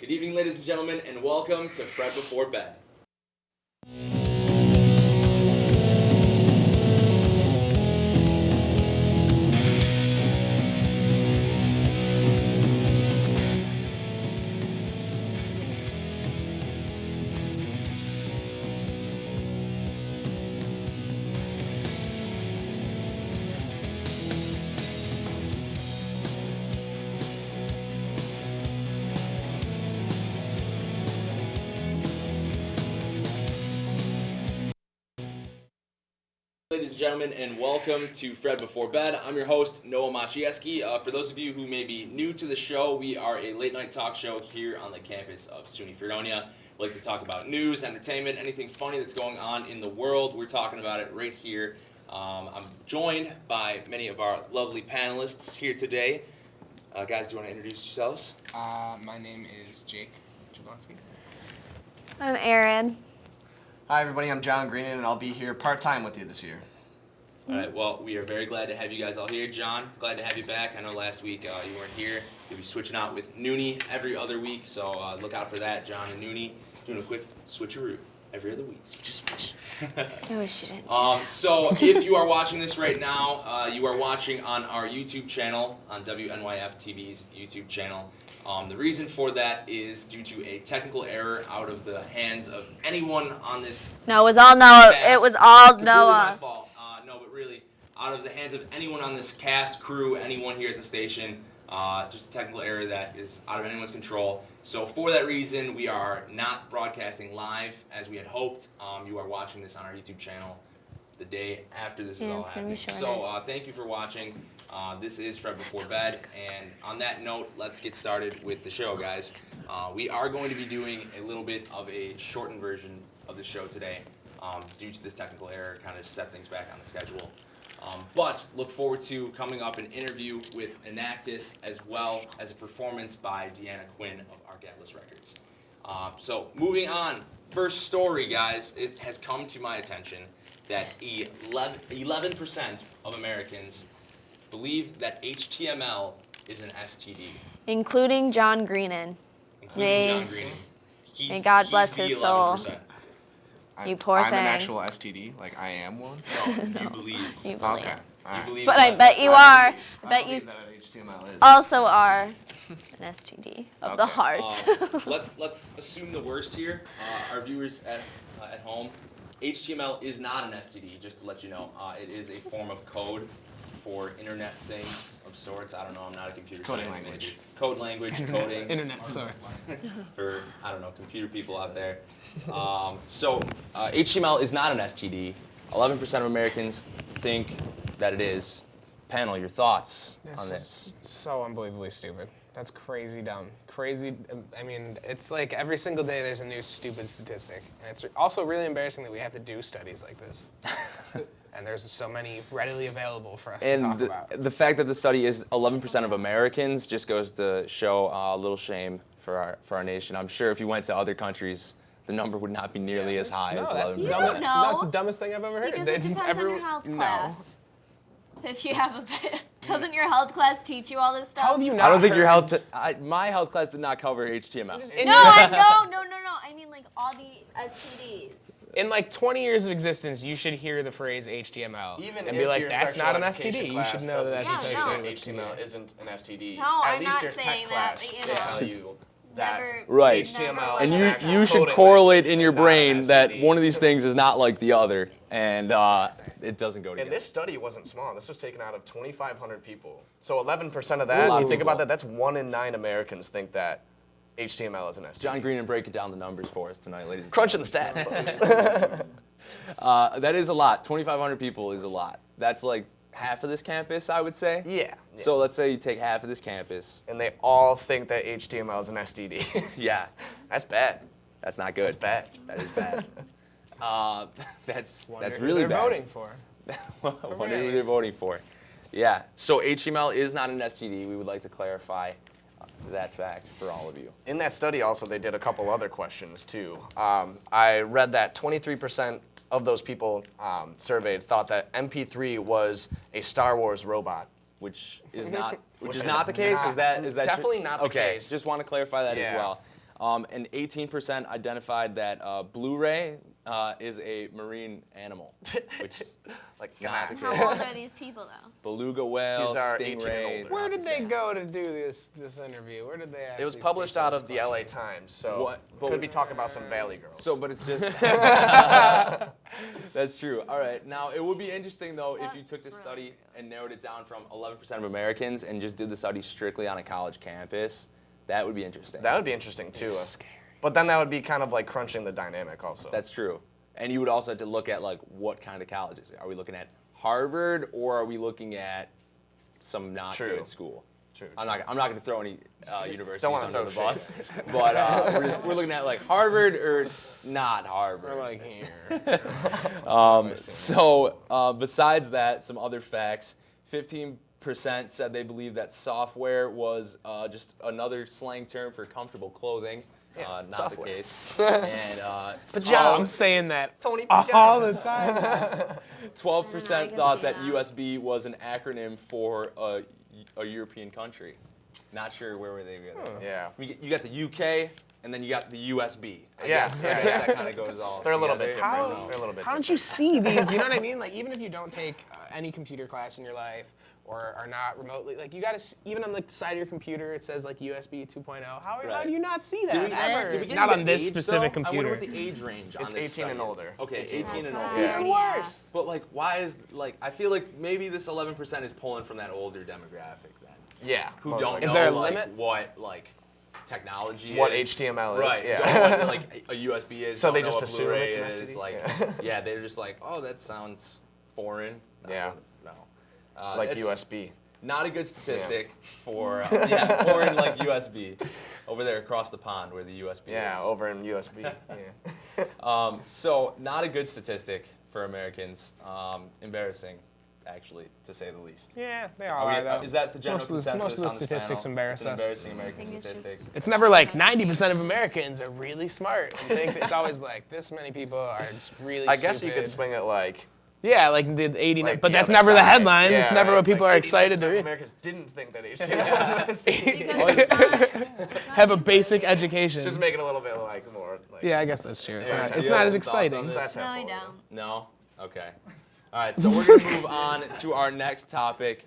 Good evening, ladies and gentlemen, and welcome to Fred Before Bed. Ladies and gentlemen, and welcome to Fred Before Bed. I'm your host, Noah Maciejewski. For those of you who may be new to the show, we are a late-night talk show here on the campus of SUNY Fredonia. We like to talk about news, entertainment, anything funny that's going on in the world. We're talking about it right here. I'm joined by many of our lovely panelists here today. Guys, do you want to introduce yourselves? My name is Jake Jablonski. I'm Erin. Hi everybody, I'm John Greenan and I'll be here part-time with you this year. All right, well, we are very glad to have you guys all here. John, glad to have you back. I know last week you weren't here. You'll be switching out with Noonie every other week, so look out for that. John and Noonie doing a quick switcheroo every other week. Switch. No, she didn't. So if you are watching this right now, you are watching on our YouTube channel, on WNYF TV's YouTube channel. The reason for that is due to a technical error out of the hands of anyone on this. No, it was all Noah. It was all Completely my Noah. fault. No, but really, out of the hands of anyone on this cast, crew, anyone here at the station, just a technical error that is out of anyone's control. So for that reason, we are not broadcasting live as we had hoped. You are watching this on our YouTube channel the day after this is all happening. So thank you for watching. This is Fred Before Bed, and on that note, let's get started with the show, guys. We are going to be doing a little bit of a shortened version of the show today due to this technical error, kind of set things back on the schedule. But look forward to coming up an interview with Enactus as well as a performance by Deanna Quinn of Enactus Records. So moving on, first story, guys. It has come to my attention that 11% of Americans believe that HTML is an STD. Including John Greenan. Including John Greenan. May God bless his soul. 11%. You poor I'm thing. an actual STD, like I am one. No, you believe. You believe. Okay. You believe. But I bet you are. I bet you believe that HTML is. also are an STD of the Okay. heart. Let's assume the worst here. Our viewers at home, HTML is not an STD. Just to let you know, it is a form of code for internet things of sorts. I don't know. I'm not a computer Coding science language. major. Code language, coding. Internet sorts. For, I don't know, computer people out there. So HTML is not an STD. 11% of Americans think that it is. Panel, your thoughts on this? So unbelievably stupid. That's crazy dumb. Crazy. I mean, it's like every single day there's a new stupid statistic. And it's also really embarrassing that we have to do studies like this. And there's so many readily available for us to talk about. The fact that the study is 11% of Americans just goes to show a little shame for our nation. I'm sure if you went to other countries, the number would not be nearly as high as 11%. You don't know. That's the dumbest thing I've ever heard. Because it depends on your health No. class. If you have doesn't your health class teach you all this stuff? How have you not I don't think your heard- my health class did not cover HTML. In No, your- no. I mean like all the STDs. In like 20 years of existence, you should hear the phrase HTML Even and if be like, your "That's sexual not an education STD." You class should know that that's doesn't Yeah, associated no. with HTML isn't an STD. No, At I'm least not your tech saying that, class but, you will know. tell you that Never, Right. HTML never is And an was. actual you should coding correlate language in your and not brain an that STD. one of these things is not like the other, and it doesn't go And together. this study wasn't small. This was taken out of 2,500 people. So 11% of that, you think about that, that's 1 in 9 Americans think that HTML is an STD. John Greenan breaking down the numbers for us tonight, ladies and Crunching the stats, folks. That is a lot. 2,500 people is a lot. That's like half of this campus, I would say. Yeah. So let's say you take half of this campus. And they all think that HTML is an STD. Yeah, That's bad. that's not good. That's bad. That is bad. That's Wonder who really they're bad. voting for. Wonder who they're voting for. Yeah. So HTML is not an STD. We would like to clarify that fact for all of you. In that study also, they did a couple other questions too. I read that 23% of those people surveyed thought that MP3 was a Star Wars robot. Which is not the Which case. is Is that definitely true? not the Okay, case. just want to clarify that as Yeah. well. And 18% identified that Blu-ray is a marine animal, which is Like, not the How case. old are these people though? Beluga whale, These are 18 and stingray. older. Where not did the they same. go to do this interview? Where did they ask It was these published people out this of the LA questions? Times, so What? But- could be talking about some Valley Girls. So, but it's just. That's true. All right. Now, it would be interesting, though, if you took this That's study really and narrowed it down from 11% of Americans and just did the study strictly on a college campus. That would be interesting. that would be interesting too. Scary. But then that would be kind of like crunching the dynamic also. That's true. And you would also have to look at, like, what kind of colleges. Are we looking at Harvard or are we looking at some not True. good school? True. I'm not going to throw any universities Don't wanna under the throw bus, but we're looking at like Harvard or not Harvard. We're like here. Besides that, some other facts: 15% said they believe that software was just another slang term for comfortable clothing. Not software. the case. And I'm saying that Tony all the time. 12% thought that USB was an acronym for a European country. Not sure where they were. Yeah. You got the UK, and then you got the USB. I Yes, guess yeah. that kind of goes all. They're a little together. bit I different. don't know. They're a little bit How don't different. you see these? You know what I mean? Like even if you don't take any computer class in your life or are not remotely, like you gotta even on the side of your computer it says like USB 2.0. How Right. do you not see that Did we, ever? did we get Not into on this age, specific though? I computer. wonder what the age range on It's this 18 and study is. older. Okay, 18 18 and That's older. what I Even already worse. asked. But like, why is like I feel like maybe this 11% is pulling from that older demographic then, Yeah. who most don't likely. know Is there a like limit? what like technology What is. HTML is, Right. yeah. Don't know what, like a USB is. So don't they know just what assume Blu-ray it's an is. STD? Like, yeah, they're just like, oh, that sounds foreign. Yeah. No. Like That's USB. Not a good statistic for foreign like USB over there across the pond where the USB Yeah, is. over in USB. Yeah. So not a good statistic for Americans. Embarrassing, actually, to say the least. Yeah, they all are though. Is that the general Most of the consensus statistics on this embarrass panel? us. It's an embarrassing American I think it's just- statistic. It's never like 90% of Americans are really smart. And think it's always like this many people are just really I guess you stupid. could swing it like. Yeah, like the 89, like but the that's other never the side. headline. Yeah, it's never right. what people Like are excited to 80% of read. Americans didn't think that HTML was an STD. Because it's not Have a used basic every day. education. Just make it a little bit like more. Like, Yeah, I guess that's true. It's Yeah, not, so it's you not have as some thoughts on exciting. this? That's No, I helpful. don't. No? Okay. All right, so we're going to move on to our next topic.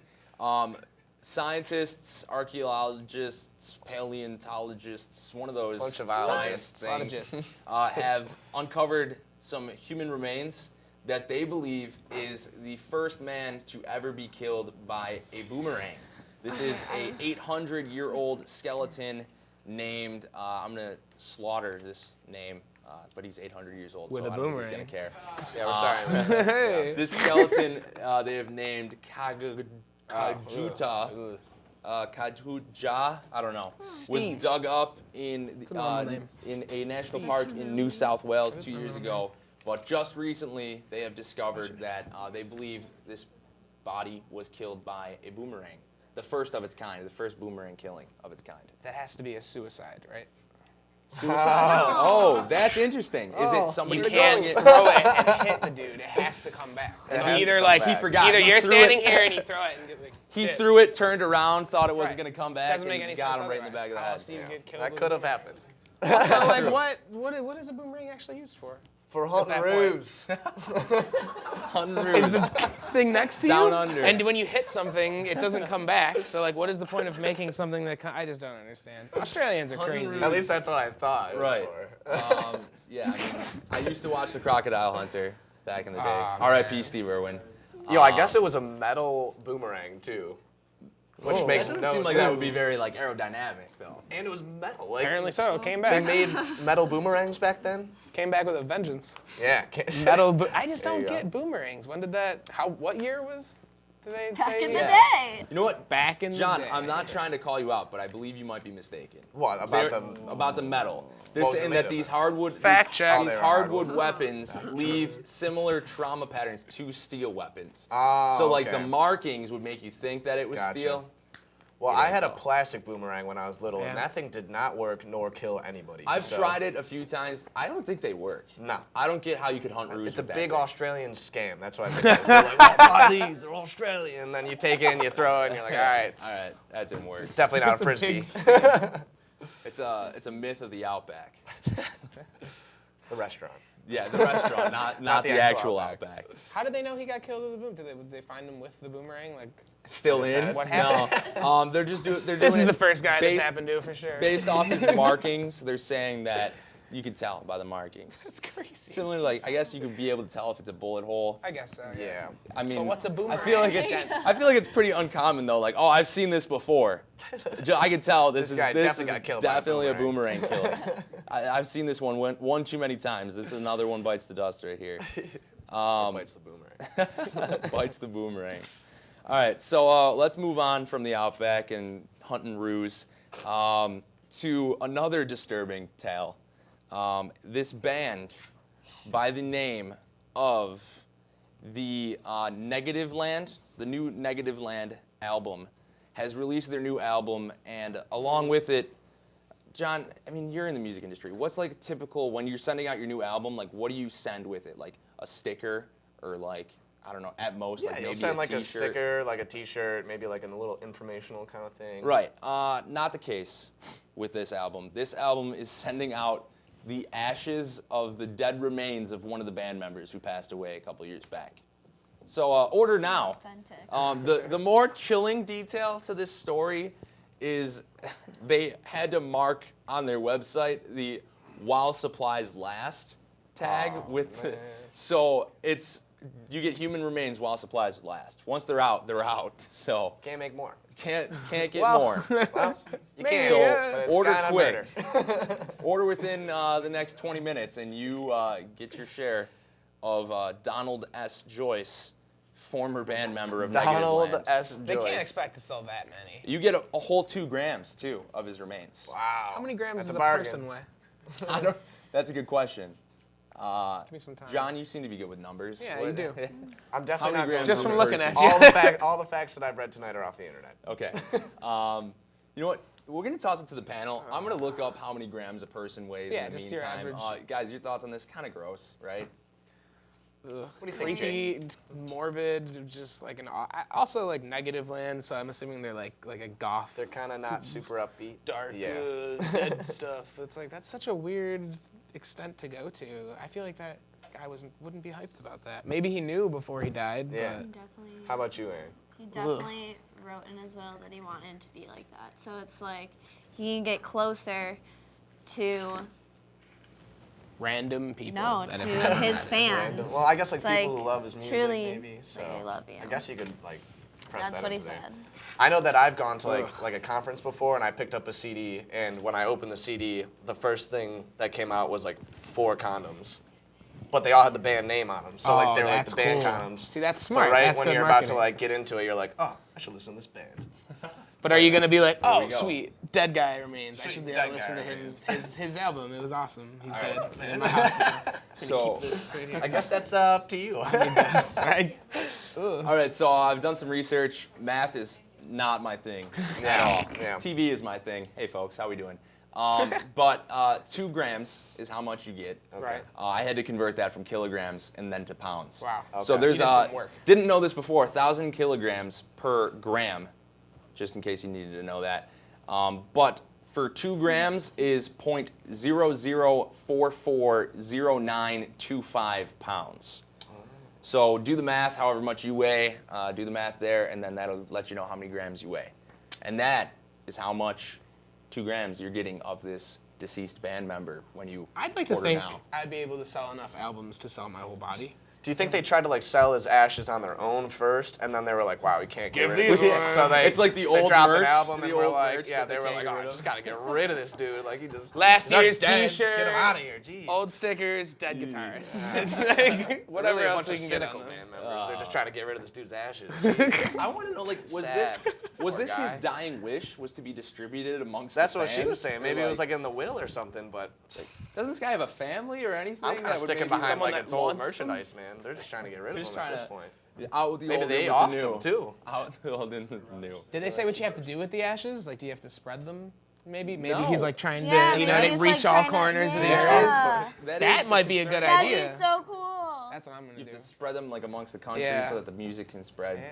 Scientists, archaeologists, paleontologists, one of those Bunch of science ologists. things, have uncovered some human remains that they believe is the first man to ever be killed by a boomerang. This is a 800-year-old skeleton named, I'm going to slaughter this name, but he's 800 years old, With so a I don't think he's going boomerang. to care. Yeah, we're sorry. Man. Hey. This skeleton they have named Kajuta. Kajuja, I don't know, was Steve. dug up in a normal name. in a national park in New South Wales 2 years ago. But just recently, they have discovered that they believe this body was killed by a boomerang, the first of its kind, the first boomerang killing of its kind. That has to be a suicide, right? Suicide? Oh, that's interesting. Is it somebody You throwing can't it? throw it and hit the dude. It has to come back. It So has to either come like back. He forgot. either He you're threw standing it. here and you throw it and get like He hit. threw it, turned around, thought it wasn't Right. going to come back, Doesn't make and any got sense him right in the back of the otherwise. How head. else do you get killed That with could a have happened. So like what is a boomerang actually used for? For hunting that point. ruse. Is the thing next to you? Down under. And when you hit something, it doesn't come back. So like, what is the point of making something that I just don't understand. Australians are crazy. Hunting At least that's what I thought. It was Right. for. Yeah, I mean, I used to watch The Crocodile Hunter back in the day. Aw, R.I.P. Steve Irwin. Yo, I guess it was a metal boomerang too, which Whoa. makes That doesn't no seem like sense. that would be very like aerodynamic though. And it was metal. Like, Apparently so. Came They back. made metal boomerangs back then. Came back with a vengeance. Yeah. Metal. I just There don't you go. get boomerangs. When did that? What year was? Did they Back say? in the Yeah. day. You know what? Back in John, the day. I'm not trying to call you out, but I believe you might be mistaken. What About the metal. They're What was it saying made that of? these hardwood Fact these, check. these Oh, they were hardwood hardwood. weapons leave similar trauma patterns to steel weapons. Oh, So like okay. the markings would make you think that it was Gotcha. steel. Well, Yeah, I had a so- plastic boomerang when I was little, Yeah. and that thing did not work nor kill anybody. I've so- tried it a few times. I don't think they work. No. I don't get how you could hunt ruse. It's a with that big thing. Australian scam. That's what I think. It is. They're like, oh, buy these. They're Australian. And then you take it and you throw it, and you're like, all right, it's All right, that didn't work. definitely not It's a a frisbee. big It's a myth of the Outback. The restaurant. Yeah, the restaurant, not the actual Outback. How did they know he got killed with the boom? Did they find him with the boomerang? Like, Still in? what happened? No. They're doing This is the first guy based, this happened to for sure. Based off his markings, they're saying that you can tell by the markings. That's crazy. Similar, like, I guess you could be able to tell if it's a bullet hole. I guess so. Yeah. I mean, But what's a boomerang? I feel like it's pretty uncommon though. Like, oh, I've seen this before. I can tell this guy is definitely got killed by a definitely a boomerang killer. I've seen this one too many times. This is another one bites the dust right here. Bites the boomerang. Bites the boomerang. All right, so let's move on from the Outback and hunt and ruse to another disturbing tale. This band, by the name of the Negative Land, the new Negative Land album, has released their new album, and along with it, John, I mean, you're in the music industry. What's like typical when you're sending out your new album? Like, what do you send with it? Like a sticker, or like, I don't know, at most, like maybe you'll send a like t-shirt. a sticker, like a T-shirt, maybe like a little informational kind of thing. Right. Not the case with this album. This album is sending out the ashes of the dead remains of one of the band members who passed away a couple years back. So order now. Authentic. The more chilling detail to this story is they had to mark on their website the "while supplies last" tag so it's you get human remains while supplies last. Once they're out, they're out. So Can't make more. can't get Well, more. Well, you can. So but it's order kinda quick. murder. Order within the next 20 minutes, and you get your share of Donald S. Joyce, former band member of Negative Donald Land. S. They Joyce. can't expect to sell that many. You get a whole 2 grams too of his remains. Wow. How many grams That's does a a bargain. person weigh? That's a good question. Give me some time. John, you seem to be good with numbers. Yeah, What- you do. I'm How definitely many not grams going Just of from a looking person? at you. all the facts that I've read tonight are off the internet. Okay. You know what? We're going to toss it to the panel. I'm going to look up how many grams a person weighs Yeah, in the just your meantime. average. Guys, your thoughts on this? Kind of gross, right? Ugh, What do you think, creepy, morbid, just like also like Negative Land. So I'm assuming they're like a goth, They're kind of not super upbeat. dark, Yeah. dead stuff. But it's like that's such a weird extent to go to. I feel like that guy wouldn't be hyped about that. Maybe he knew before he died. Yeah. He definitely. How about you, Aaron? He definitely wrote in his will that he wanted to be like that. So it's like he can get closer to Random people. no that to have- his fans. Well, I guess like It's people like, who love his music, truly, maybe. So like, I love you. I guess you could like press That's that what he into there. said. I know that I've gone to like a conference before, and I picked up a CD, and when I opened the CD, the first thing that came out was like 4 condoms, but they all had the band name on them. So like they were like that's the band cool. condoms. See, that's So smart. right That's when good you're about to marketing. like get into it, you're like, oh, I should listen to this band. But are you gonna be like, we oh, go. sweet, dead guy remains? I Sweet, should dead listen guy to him. remains. His album. It was awesome. He's right. dead in my house. Now. I'm So, gonna keep this right here. I guess that's up to you. Right? all right, so I've done some research. Math is not my thing at Yeah, all. yeah. TV is my thing. Hey, folks, how we doing? But 2 grams is how much you get. Right. I had to convert that from kilograms and then to pounds. Wow. So Okay. there's You did some work. didn't know this before. 1,000 kilograms per gram, just in case you needed to know that. But for 2 grams is 0.00440925 pounds. So do the math, however much you weigh, do the math there, and then that'll let you know how many grams you weigh. And that is how much 2 grams you're getting of this deceased band member when you I'd like to order think now. I'd be able to sell enough albums to sell my whole body. Do you think they tried to like sell his ashes on their own first, and then they were like, "Wow, we can't get Give rid of these this." away. So they It's like the they old dropped merch, an album the and we're old like, merch yeah, that they they were can't like, get "Oh, rid I of." just gotta get rid of this dude. Like he just Last he's not year's dead. T-shirt, Just get him out of here. Jeez. Old stickers, dead guitarists. It's like, whatever really a else bunch we of can get cynical on them. band members. They're just trying to get rid of this dude's ashes. Jeez. I want to know, like, was Sad. was Poor this his guy. dying wish? Was to be distributed amongst? That's the what she fans? was saying. Or, Maybe it was like in the will or something, but doesn't this guy have a family or anything? I'm kind that of would sticking maybe behind someone like that it's old wants them? merchandise, man. They're just trying to get rid of just him at trying this to- point. out with the Maybe old they in with offed the new. him too. Out with the old in with the new. Did they say what you have to do with the ashes? Like, do you have to spread them? Maybe No. he's like trying Yeah, to, maybe he's, reach like, all trying to- corners of the yeah. areas. That That is- might be a good That'd idea. be so cool. That's what I'm gonna You do. have to spread them like amongst the country Yeah. so that the music can spread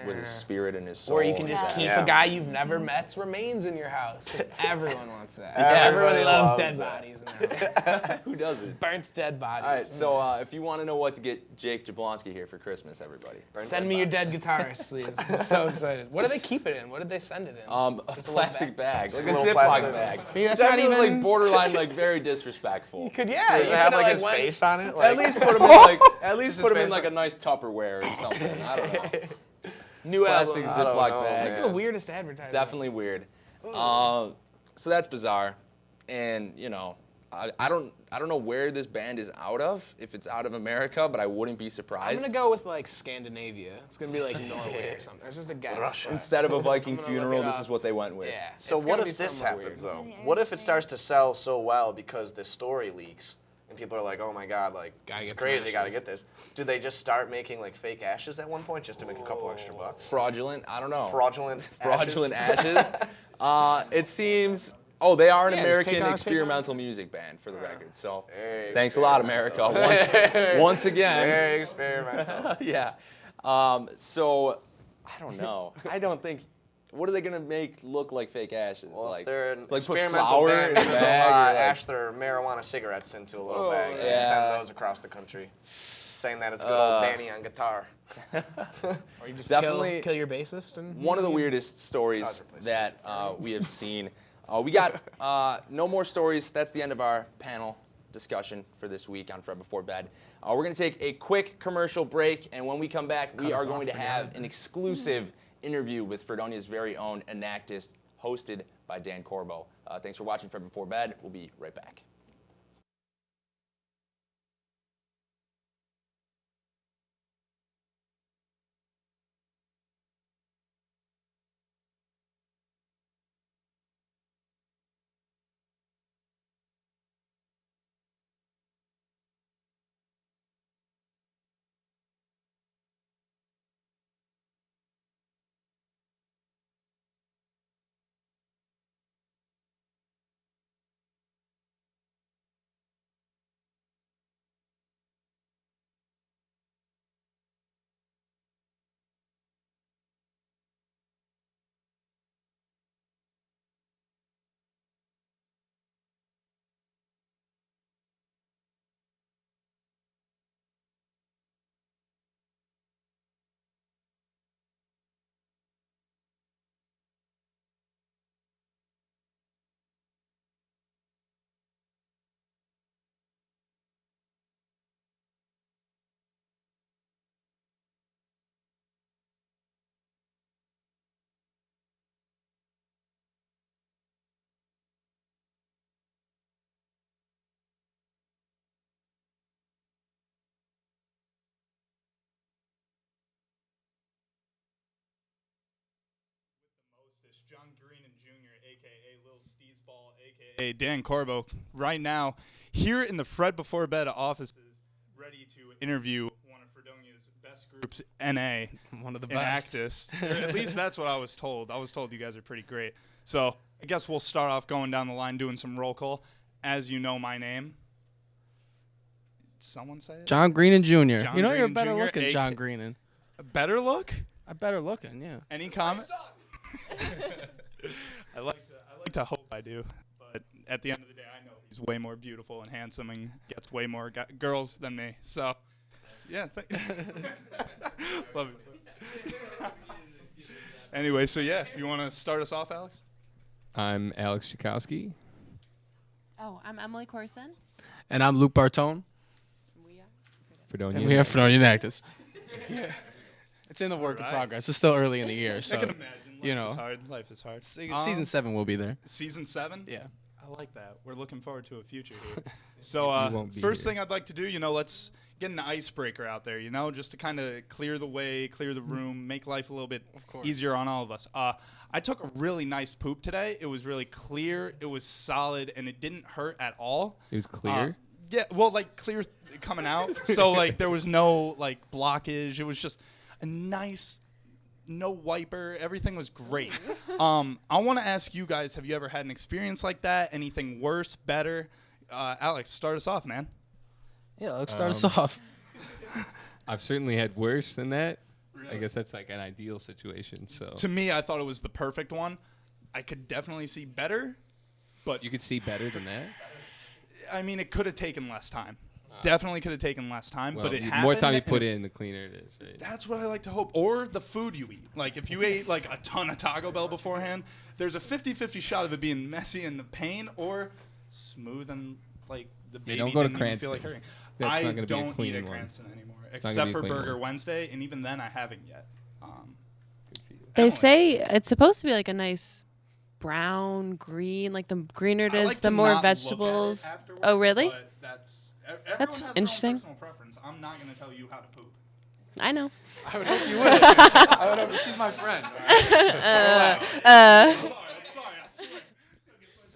with his Yeah. spirit and his soul. Or you can just and keep Yeah. a guy you've never met's remains in your house. 'Cause everyone wants that. Everybody Everyone loves loves dead that. bodies in their house. Who doesn't? Burnt dead bodies. All right, so if you want to know what to get Jake Jablonski here for Christmas, everybody. Send me your dead guitarist, please. I'm so excited. What do they keep it in? What did they send it in? A Just a little plastic bag, Just like a a little Ziploc plastic bag. See, that's Which I not feel is, even- like borderline, like very disrespectful. You could, yeah. Does you it have coulda, like his went- face on it? At Like, least put him in like his in face like a on- nice Tupperware or something. I don't know. New Plastic album. I don't Ziploc know, bag. That's the weirdest advertisement. Definitely weird. So that's bizarre, and you know, I don't know where this band is out of. If it's out of America, but I wouldn't be I'm surprised. gonna go with like Scandinavia. It's gonna be like Norway or something. It's just a guess. Russia. Instead of a Viking I'm gonna look funeral, it this up. is what they went with. Yeah. So it's what gonna if be this somewhere happens weird. though? Yeah, What if it okay. starts to sell so well because the story leaks and people are like, oh my god, like Gotta this is get some crazy, gotta ashes. get this. Do they just start making like fake ashes at one point just to make a couple extra bucks? Fraudulent? I don't know. Fraudulent Fraudulent ashes? ashes. It seems. Oh, they are an Yeah, just take American on- experimental music band, for the record. So, Very thanks a lot, America. Once again. Very experimental. Yeah. So, I don't know. I don't think. What are they gonna make look like fake ashes? Well, like, if they're an like put experimental flour band, in a maybe they'll bag? or like- ash their marijuana cigarettes into a little bag and yeah. send those across the country, saying that it's good old Danny on guitar. Or you just Definitely- kill your bassist and One of the weirdest stories Cause replacement. that we have seen. We got no more stories. That's the end of our panel discussion for this week on Fred Before Bed. We're going to take a quick commercial break, and when we come back, we are going to have an exclusive interview with Fredonia's very own Enactus, hosted by Dan Corbo. Thanks for watching Fred Before Bed. We'll be right back. John Green and Jr., a.k.a. Lil Steezball, a.k.a. Dan Corbo, right now here in the Fred Before Bed offices, ready to interview one of Fredonia's best groups, NA, One of the best. Enactus. Or at least that's what I was told. I was told you guys are pretty great. So I guess we'll start off going down the line doing some roll call. As you know my name. Someone say it? John Green and Jr. John You know you're Green better Jr., looking, John AK. Greenan. Better look? I'm better looking, yeah. Any comment? I like to hope I do, but at the end of the day, I know he's way more beautiful and handsome and gets way more girls than me. So, yeah. Love it. Anyway, so yeah, you want to start us off, Alex? I'm Alex Chakowski. Oh, I'm Emily Corson. And I'm Luke Bartone. We are. Fredonia. And we have Fredonia Enactus. It's in the work in Alright. progress. It's still early in the year, so I can imagine. Life you know. is hard. Life is hard. season 7 will be there. Season 7? Yeah. I like that. We're looking forward to a future here. So, won't be first here. thing I'd like to do, let's get an icebreaker out there, just to kind of clear the way, clear the room, make life a little bit course. easier on all of us. I took a really nice poop today. It was really clear, it was solid, and it didn't hurt at all. It was clear. Yeah, well, clear coming out. So, there was no, blockage. It was just a nice, no wiper. Everything was great. I want to ask you guys, have you ever had an experience like that? Anything worse, better? Alex, start us off, man. Yeah, let's start us off. I've certainly had worse than that. I guess that's like an ideal situation. So To me, I thought it was the perfect one. I could definitely see better, but you could see better than that. I mean, it could have taken less time. Definitely could have taken less time, Well, but it the happened. more time you and put in, the cleaner it is. Right? That's what I like to hope. Or the food you eat. Like, if you ate, like, a ton of Taco Bell beforehand, there's a 50-50 shot of it being messy and the pain, or smooth and, like, the baby don't go to didn't even feel like Cranston. hurting. That's I not gonna be a don't eat clean at one. Cranston anymore, It's not gonna except be a for clean Burger one. Wednesday, and even then I haven't yet. Good for you. They Emily. say it's supposed to be like a nice brown, green. Like the greener it I is, like the to more not look at it vegetables. afterwards, Oh, really? But everyone That's has interesting. their own personal preference. I'm not going to tell you how to poop. I know. I would hope you would. I would hope she's my friend. I'm sorry. I swear.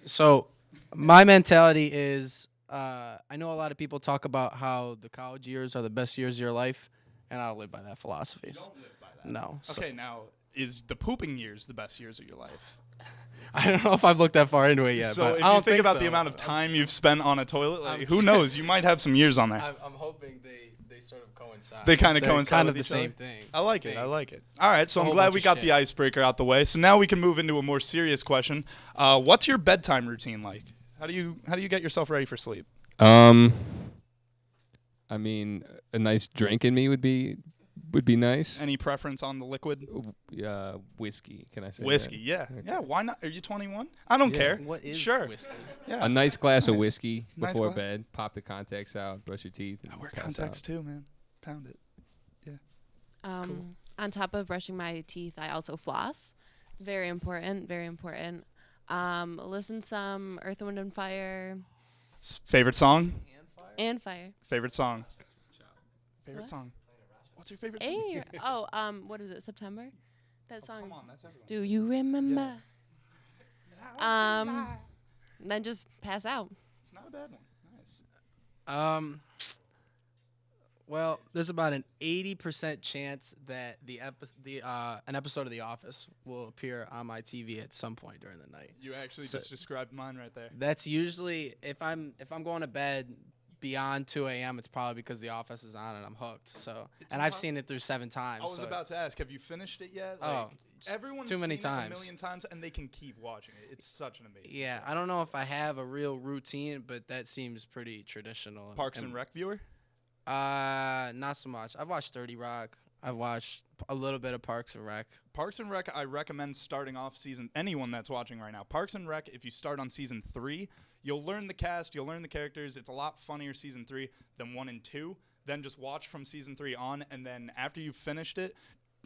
So, my mentality is, I know a lot of people talk about how the college years are the best years of your life, and I don't live by that philosophy. Don't live by that. No. So, Okay, now, is the pooping years the best years of your life? I don't know if I've looked that far into it yet. So but if I you don't think about so. the amount of time you've spent on a toilet, like, I'm- who knows? You might have some years on there. I'm hoping they sort of coincide. They kind of They're coincide kind with of the each same other. thing. I like it. I like it. All right, so a I'm whole glad bunch we of got shit. the icebreaker out the way. So now we can move into a more serious question. What's your bedtime routine like? How do you get yourself ready for sleep? I mean, a nice drink in me would be nice. Any preference on the liquid? Whiskey. Can I say Whiskey, that? yeah. Okay. Yeah, why not? Are you 21? I don't Yeah. care. What is Sure. whiskey? Yeah. A nice glass of Nice. whiskey Nice before glass. bed. Pop the contacts out. Brush your teeth. And I wear pass contacts out. too, man. Pound it. On top of brushing my teeth, I also floss. Very important. Very important. Listen some Earth, Wind, and Fire Favorite song? and Fire. Favorite song? Favorite What? song? What's your favorite song? Hey. What is it? September. That song. Come on, that's everyone. Do you remember? Then just pass out. It's not a bad one. Nice. Well, there's about an 80% chance that an episode of The Office will appear on my TV at some point during the night. You actually So- just described mine right there. That's usually if I'm going to bed beyond 2 a.m. It's probably because The Office is on and I'm hooked. So, and I've seen it through 7 times. I was so about to ask, have you finished it yet? Oh, Like, everyone's too many seen it times. a million times, and they can keep watching it. It's such an amazing. Yeah, I don't know if I have a real routine, but that seems pretty traditional. Parks and Rec viewer. Not so much. I've watched 30 Rock. I've watched a little bit of Parks and Rec. Parks and Rec, I recommend starting off season. Anyone that's watching right now, Parks and Rec. If you start on season 3, you'll learn the cast, you'll learn the characters. It's a lot funnier season 3 than 1 and 2. Then just watch from season 3 on, and then after you've finished it,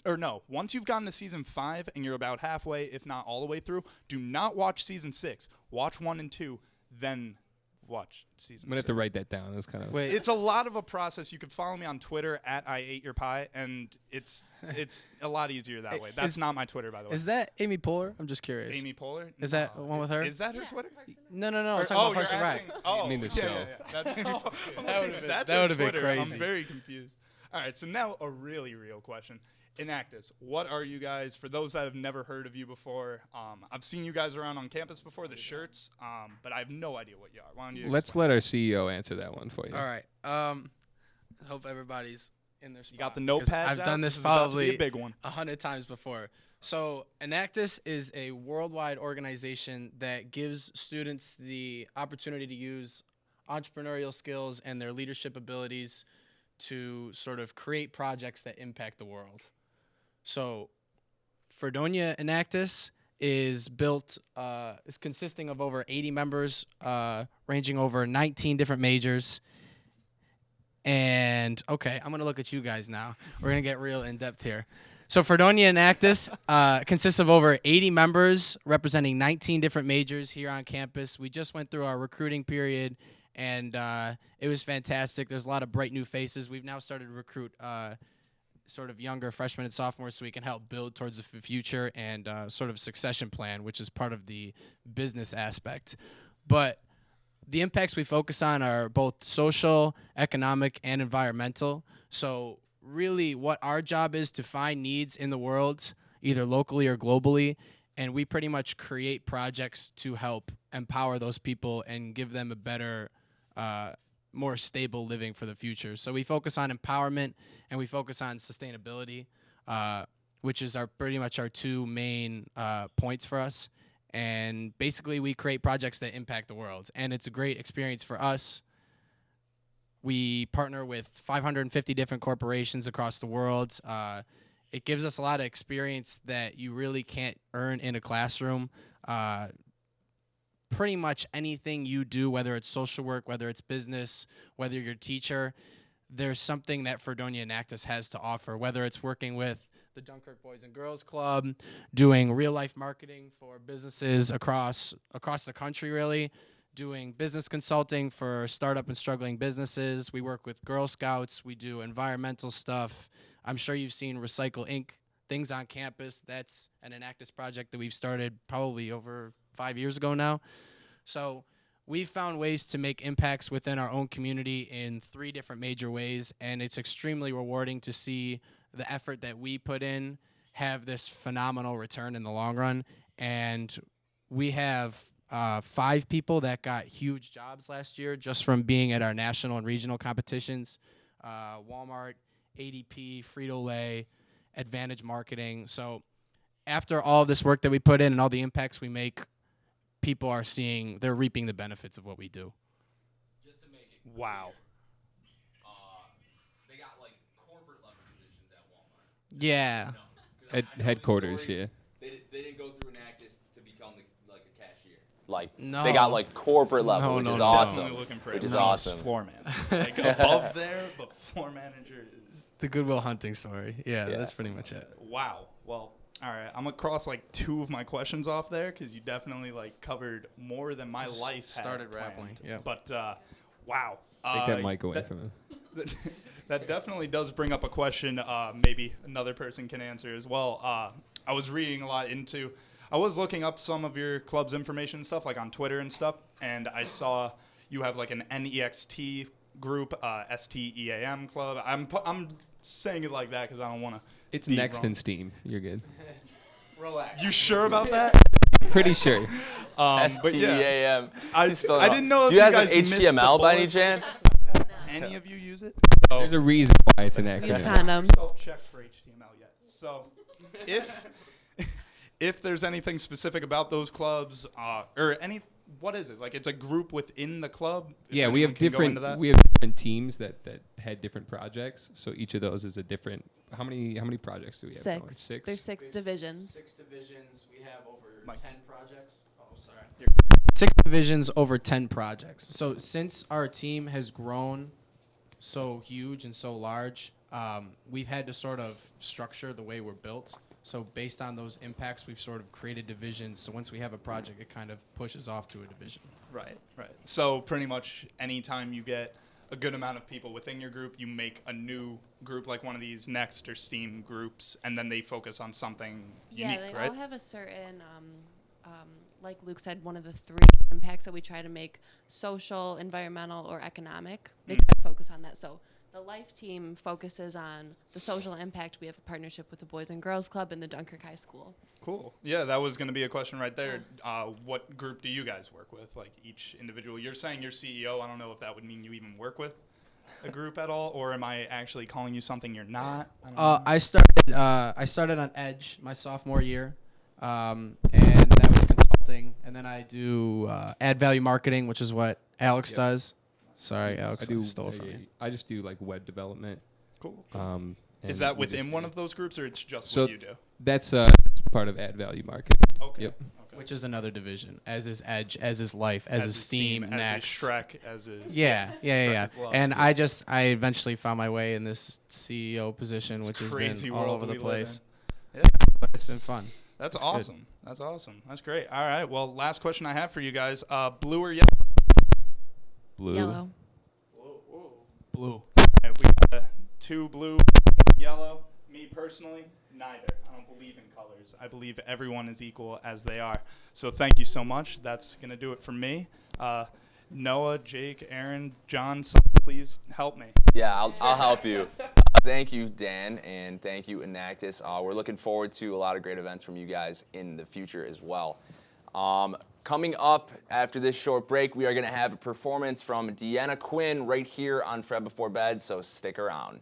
or no, once you've gotten to season 5 and you're about halfway, if not all the way through, do not watch season 6. Watch 1 and 2, then watch season I'm gonna have 6. to write that down. That's kind of. Wait, It's a lot of a process. You can follow me on Twitter at @IAteYourPie, and it's a lot easier that way. That's not my Twitter, by the way. is that Amy Poehler? I'm just curious. Amy Poehler? Is that the one with her? Is that her Twitter? No. I'm Or- talking oh, about Parks you're and Rec. asking. Oh, I mean the yeah, show. yeah. That's Amy Poehler. I'm That like, would've if been- that's that her would've been Twitter, I'm crazy. very confused. All right, so now a really real question. Enactus, what are you guys, for those that have never heard of you before, I've seen you guys around on campus before, the shirts, but I have no idea what you are. Why don't you Let's explain? let our CEO answer that one for you. All right. I hope everybody's in their spot. You got the 'cause notepads I've out? done this This is about to be a probably big one. 100 times before. So Enactus is a worldwide organization that gives students the opportunity to use entrepreneurial skills and their leadership abilities to sort of create projects that impact the world. So Fredonia Enactus is consisting of over 80 members, ranging over 19 different majors. And okay, I'm gonna look at you guys now. We're gonna get real in depth here. So Fredonia Enactus consists of over 80 members representing 19 different majors here on campus. We just went through our recruiting period, and it was fantastic. There's a lot of bright new faces. We've now started to recruit sort of younger freshmen and sophomores so we can help build towards the future and sort of succession plan, which is part of the business aspect. But the impacts we focus on are both social, economic, and environmental. So really what our job is to find needs in the world, either locally or globally, and we pretty much create projects to help empower those people and give them a better more stable living for the future. So we focus on empowerment and we focus on sustainability, which is pretty much our two main points for us. And basically, we create projects that impact the world, and it's a great experience for us. We partner with 550 different corporations across the world. It gives us a lot of experience that you really can't earn in a classroom. Pretty much anything you do, whether it's social work, whether it's business, whether you're a teacher, there's something that Fredonia Enactus has to offer, whether it's working with the Dunkirk Boys and Girls Club, doing real-life marketing for businesses across the country, really, doing business consulting for startup and struggling businesses. We work with Girl Scouts. We do environmental stuff. I'm sure you've seen Recycle Inc., things on campus. That's an Enactus project that we've started probably over 5 years ago now. So we've found ways to make impacts within our own community in 3 different major ways, and it's extremely rewarding to see the effort that we put in have this phenomenal return in the long run. And we have 5 people that got huge jobs last year just from being at our national and regional competitions. Walmart, ADP, Frito-Lay, Advantage Marketing. So after all of this work that we put in and all the impacts we make, people are seeing, they're reaping the benefits of what we do. Just to make it Wow. they got like corporate level positions at Walmart. Yeah. No, 'cause At I know these headquarters, stories. yeah. They didn't go through Enactus to become like a cashier. Like No. they got like corporate level, No, which no, is no. awesome. Definitely looking for Which a is nice awesome. floor man. Like above there, but floor manager is The Goodwill Hunting story. Yeah, that's Yes. pretty much it. wow. Well, all right. I'm gonna cross like 2 of my questions off there because you definitely like covered more than my life had Started planned. rapping, yeah. But wow. Take that mic away that- from him. That definitely does bring up a question maybe another person can answer as well. I was reading a lot into, I was looking up some of your club's information and stuff, like on Twitter and stuff, and I saw you have like an NEXT group, STEAM club. I'm saying it like that because I don't want to. It's next in Steam. You're good. Relax. You sure about that? Pretty sure. But yeah, STEAM. I didn't know if Do you guys have missed the HTML by any bullets. chance? Any of you use it? There's a reason why it's an Use acronym. condoms. Self-check for HTML yet. So, if there's anything specific about those clubs, or any, what is it? Like it's a group within the club? If Yeah, we anyone have can go different into that? teams that had different projects. So each of those is a different. How many projects do we have? going? 6. There's 6 divisions. 6 divisions. We have over Mike. 10 projects. Oh, sorry. 6 divisions, over 10 projects. So since our team has grown so huge and so large, we've had to sort of structure the way we're built. So based on those impacts, we've sort of created divisions. So once we have a project, it kind of pushes off to a division. Right. So pretty much anytime you get a good amount of people within your group, you make a new group, like one of these Next or Steam groups, and then they focus on something unique, Yeah, they right? all have a certain, like Luke said, one of the 3 impacts that we try to make: social, environmental, or economic. They try to focus on that. So the Life team focuses on the social impact. We have a partnership with the Boys and Girls Club and the Dunkirk High School. Cool. Yeah, that was going to be a question right there. What group do you guys work with? Like each individual? You're saying you're CEO. I don't know if that would mean you even work with a group at all, or am I actually calling you something you're not? I don't know. I started on Edge my sophomore year, and that was consulting. And then I do ad value marketing, which is what Alex does. Sorry, Alex, I stole it from you. I just do like web development. Cool. and Is that we within just one do- of those groups, or it's just So what you do? That's part of ad value marketing. Okay. Yep. Okay. Which is another division, as is Edge, as is Life, as is Steam, as Next. is Shrek, as is Yeah. Shrek is love. And I eventually found my way in this CEO position, It's which has crazy been all world over we the live place. in. But it's been fun. That's That's good. awesome. That's awesome. That's great. All right. Well, last question I have for you guys: blue or yellow? Blue. Yellow. Blue. All right, we got 2 blue, 1 yellow. Me personally, neither. I don't believe in colors. I believe everyone is equal as they are. So thank you so much. That's gonna do it for me. Noah, Jake, Aaron, John, someone please help me. Yeah, I'll help you. Thank you, Dan, and thank you, Enactus. We're looking forward to a lot of great events from you guys in the future as well. Coming up after this short break, we are going to have a performance from Deanna Quinn right here on Fred Before Bed, so stick around.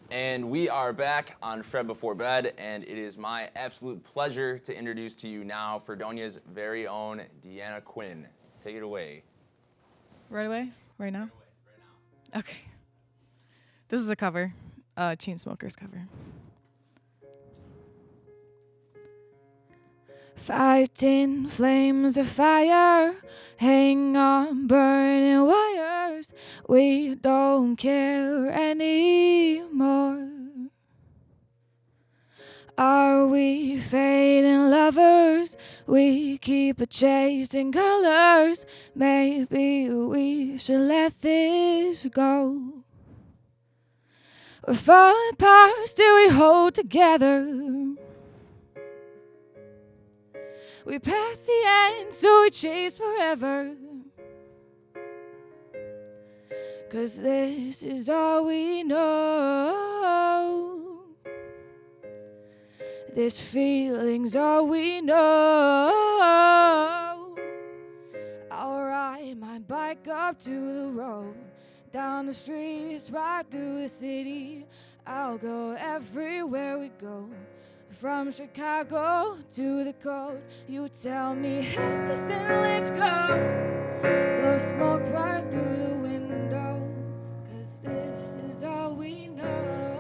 And we are back on Fred Before Bed, and it is my absolute pleasure to introduce to you now Fredonia's very own Deanna Quinn. Take it away. Right away? Right now? Okay. This is a cover, Chainsmokers cover. Fighting flames of fire, hang on burning wires. We don't care anymore. Are we fading lovers? We keep chasing colors. Maybe we should let this go. We're falling apart, still we hold together. We pass the end, so we chase forever. 'Cause this is all we know. This feeling's all we know. I'll ride my bike up to the road, down the streets, right through the city. I'll go everywhere we go. From Chicago to the coast, you tell me hit this and let's go. Blow smoke right through the window, 'cause this is all we know.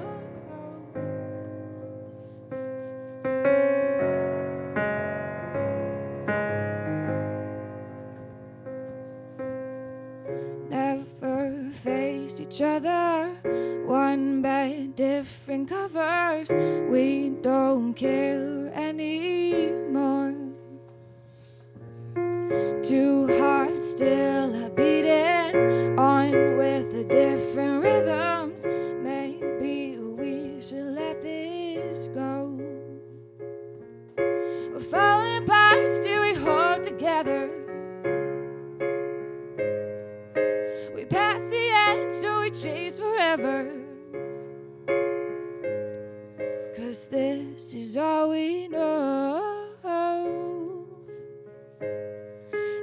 Never face each other, one bed, different covers. We don't care anymore. Two hearts still are beating on with the different rhythms. Maybe we should let this go. We're falling apart, still we hold together. We pass the end, so we chase forever. 'Cause this is all we know.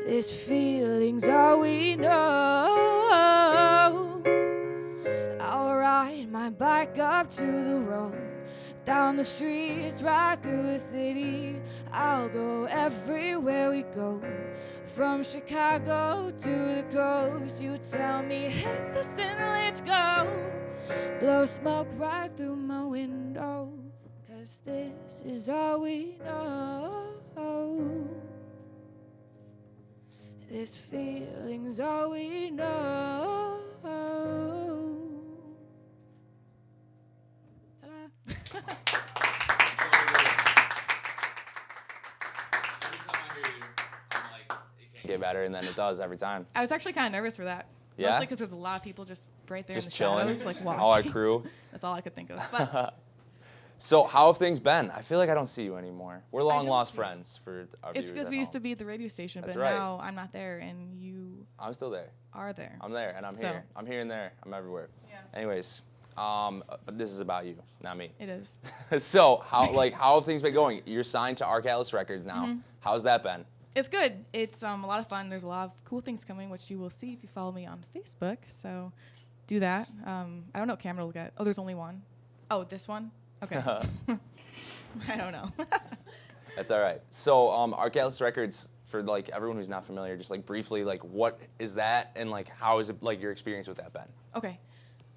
This feeling's all we know. I'll ride my bike up to the road, down the streets, right through the city. I'll go everywhere we go. From Chicago to the coast, you tell me hit this and let's go. Blow smoke right through my window, 'cause this is all we know. This feeling's all we know. Ta-da. Get better, and then it does every time. I was actually kind of nervous for that. Yeah? Mostly because there's a lot of people just right there Just in the chilling. shadows, like watching. All our crew. That's all I could think of. But So how have things been? I feel like I don't see you anymore. We're long don't lost see you. friends for our it's viewers because at we used to home. be at the radio station, That's but right. now I'm not there, and you I'm still there. are there. I'm there, and I'm So- here. I'm here and there. I'm everywhere. Yeah. Anyways, but this is about you, not me. It is. So how have things been going? You're signed to Arcalis Records now. Mm-hmm. How's that been? It's good. It's a lot of fun. There's a lot of cool things coming, which you will see if you follow me on Facebook. So do that. I don't know what camera to look at. Oh, there's only one. Oh, this one? Okay. I don't know. That's all right. So Arcalis Records, for like everyone who's not familiar, just like briefly, like what is that, and like how is it like your experience with that been? Okay.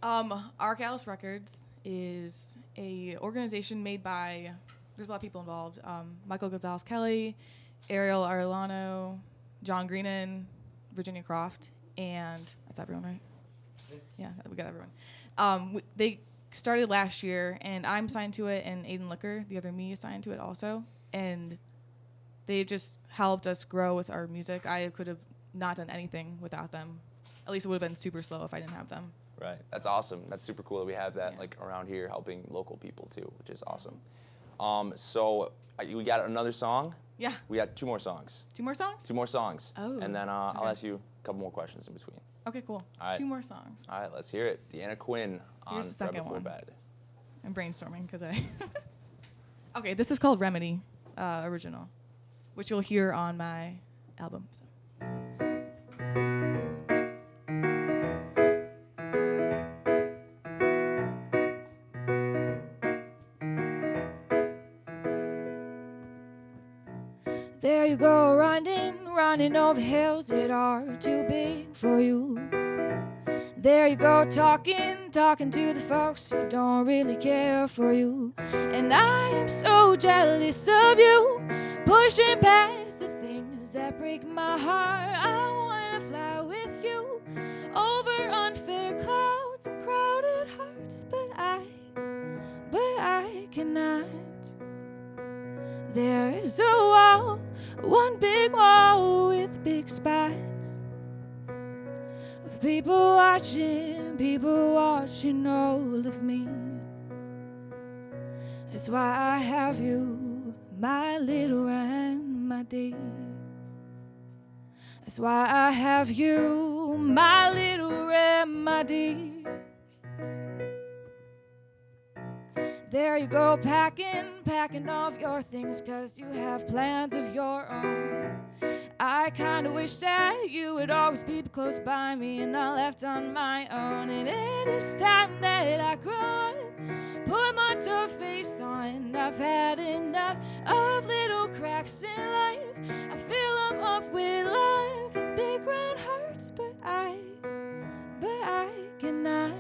Arcalis Records is a organization made by, there's a lot of people involved. Michael Gonzalez Kelly, Ariel Arellano, John Greenan, Virginia Croft, and that's everyone, right? Yeah, we got everyone. They started last year, and I'm signed to it, and Aiden Licker, the other me, is signed to it also. And they just helped us grow with our music. I could have not done anything without them. At least it would have been super slow if I didn't have them. Right. That's awesome. That's super cool that we have that Yeah. like around here helping local people too, which is awesome. So we got another song. Yeah. We got 2 more songs. 2 more songs? 2 more songs. Oh, And then I'll okay. ask you a couple more questions in between. Okay, cool. All right. 2 more songs. All right, let's hear it. Deanna Quinn on Here's the Fred second Before one. Bed. I'm brainstorming because I. Okay, this is called Remedy, original, which you'll hear on my album. So. There you go, running over hills that are too big for you. There you go, talking to the folks who don't really care for you. And I am so jealous of you, pushing past the things that break my heart. I wanna fly with you over unfair clouds and crowded hearts, but I cannot. There is a wall, one big wall with big spots of people watching all of me. That's why I have you, my little remedy. That's why I have you, my little remedy. There you go, packing off your things, 'cause you have plans of your own. I kinda wish that you would always be close by me and not left on my own. And it is time that I grow up, put my tough face on. I've had enough of little cracks in life. I fill them up with love and big round hearts, but I cannot.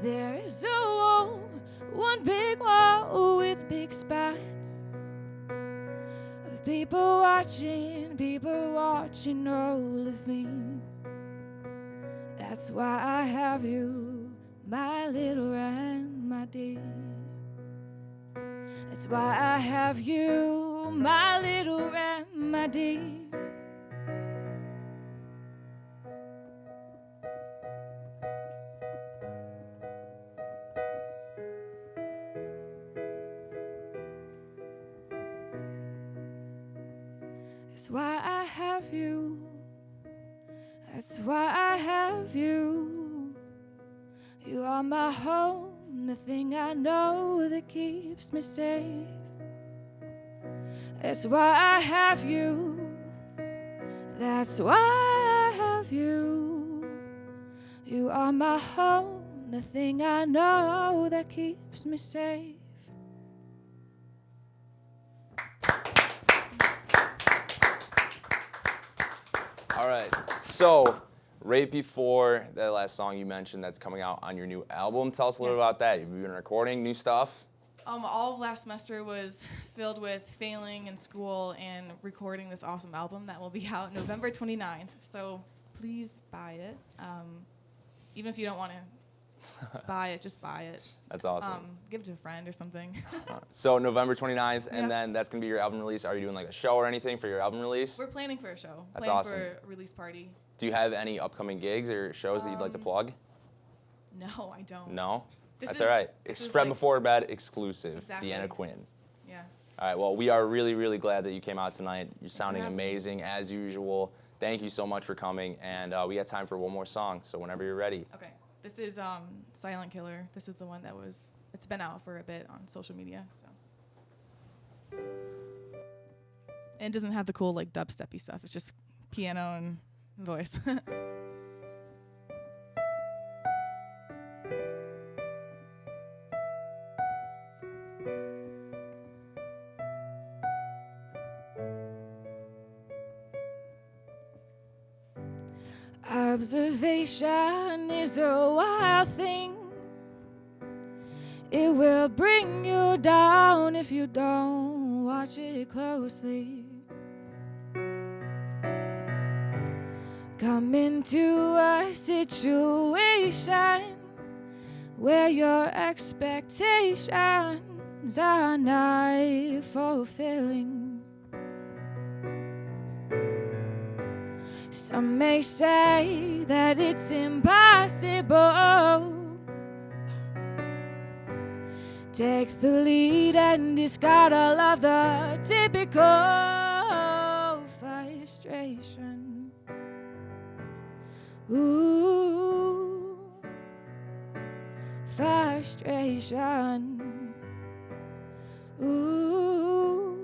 There is a wall, one big wall with big spots of people watching all of me. That's why I have you, my little remedy. That's why I have you, my little remedy. That's why I have you. That's why I have you. You are my home, the thing I know that keeps me safe. That's why I have you. That's why I have you. You are my home, the thing I know that keeps me safe. All right, so right before that last song you mentioned that's coming out on your new album, tell us a little about that. You've been recording new stuff? All of last semester was filled with failing in school and recording this awesome album that will be out November 29th. So please buy it. Even if you don't want to buy it, just buy it. That's awesome. Give it to a friend or something. So November 29th, and Yeah. then that's going to be your album release. Are you doing like a show or anything for your album release? We're planning for a show. That's planning awesome. for a release party. Do you have any upcoming gigs or shows that you'd like to plug? No, I don't. No? This That's is- all right. this It's is Fred like- Before Bed exclusive, Exactly. Deanna Quinn. Yeah. All right, well, we are really, really glad that you came out tonight. You're for sounding having me. amazing as usual. Thank you so much for coming, and we got time for one more song, so whenever you're ready. Okay. This is Silent Killer. This is the one that it's been out for a bit on social media. So. And it doesn't have the cool like dubsteppy stuff. It's just piano and voice. Observation is a wild thing. It will bring you down if you don't watch it closely. Come into a situation where your expectations are not fulfilling. Some may say that it's impossible. Take the lead and discard all of the typical frustration. Ooh, frustration. Ooh.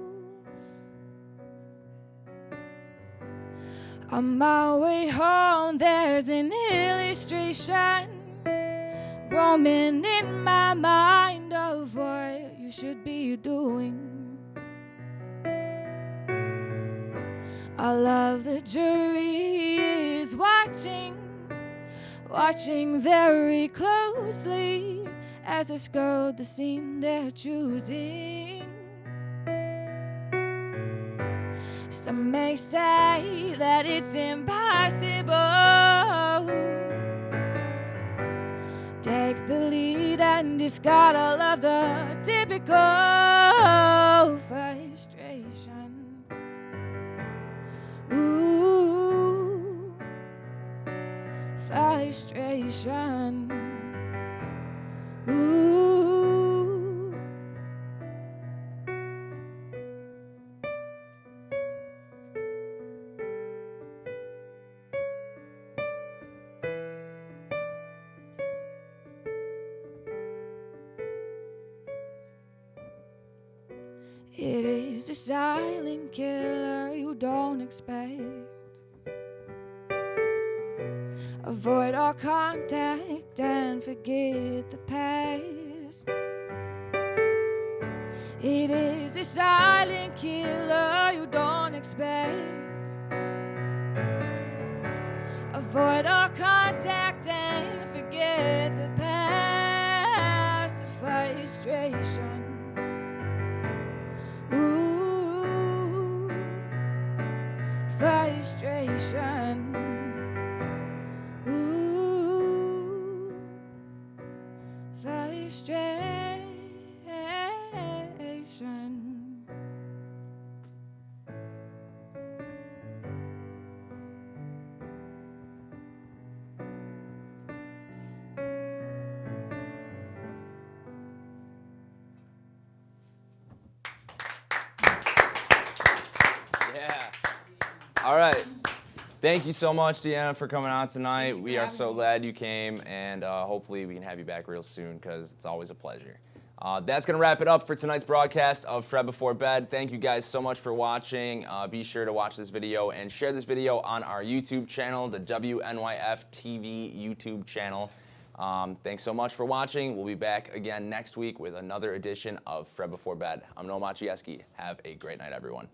On my way home, there's an illustration roaming in my mind of what you should be doing. All of the jury is watching very closely as I scroll the scene they're choosing. Some may say that it's impossible. Take the lead and discard all of the typical frustration. Ooh, frustration. Ooh. It is a silent killer you don't expect. Avoid all contact and forget the past. It is a silent killer you don't expect. Avoid all contact and forget the past. The frustration. Ooh, frustration. Ooh, frustration. Yeah. All right. Thank you so much, Deanna, for coming on tonight. We are so glad you came, and hopefully we can have you back real soon because it's always a pleasure. That's going to wrap it up for tonight's broadcast of Fred Before Bed. Thank you guys so much for watching. Be sure to watch this video and share this video on our YouTube channel, the WNYF TV YouTube channel. Thanks so much for watching. We'll be back again next week with another edition of Fred Before Bed. I'm Noah Maciejewski. Have a great night, everyone.